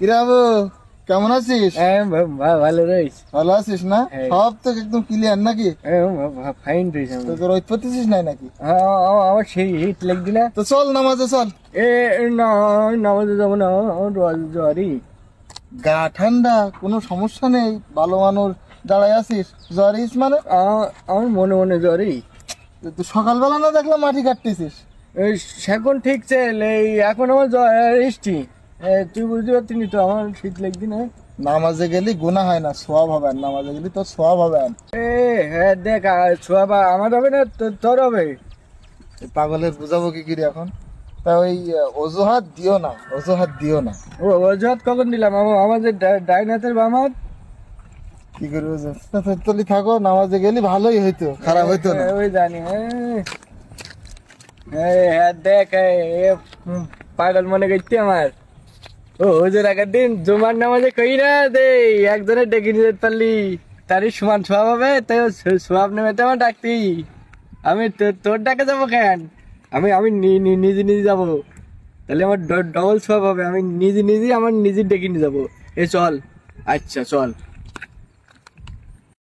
কিরে বাবু, কেমন আছিস? ভালো রয়েছে। ভালো আছিস না? সব তো একদম ক্লিয়ার নাকি? ফাইন রয়েছে। তোর ওই পড়তেছিস নাই নাকি? আমার সেই হিট লাগবে না তো চল নামাজে চল। না, নামাজে যাবো না, আমার জ্বরই। গা ঠান্ডা, কোনো সমস্যা নেই, ভালো মানুষ দাঁড়ায় আছিস, জ্বর ইস মানে? আমার মনে মনে জ্বরই। তুই সকালবেলা না দেখলাম মাটি কাটতেছিস? সেখন ঠিক ছিল, এখন আমার জ্বর এসছি। তুই বুঝতে পারছিস তো, আমার শীত লাগবে না। নামাজে গেলি গুনাহ হয় না, সওয়াব হবে। আর নামাজে গেলি তোর সওয়াব হবে। হ্যাঁ দেখ, ছোঁয়া বা আমার হবে না, তোর হবে। পাগলের বুঝাবো কি করে এখন? তা ওই অজুহাত দিও না, অজুহাত দিও না। অজুহাত কখন দিলাম? আমাদের ডাইন হাতের বাম হাত। কি করবো, তলি থাকো, নামাজে গেলি ভালোই হইতো, খারাপ হইতো না। ওই জানি। দেখ, পাগল মনে করছি আমার। হুজুর আগের দিন জুমার নামাজে কই না দে একজনের ডেকে নিতে পারলি, তারই সমান সোয়াব হবে। তাই সোয়াব নেমে তো আমার ডাকতি। আমি তোর ডাকে যাবো কেন? আমি আমি নিজে নিজে যাবো, তাহলে আমার ডবল সোয়াব হবে। আমি নিজে নিজে আমার নিজে ডেকে নিয়ে যাবো। চল। আচ্ছা চল।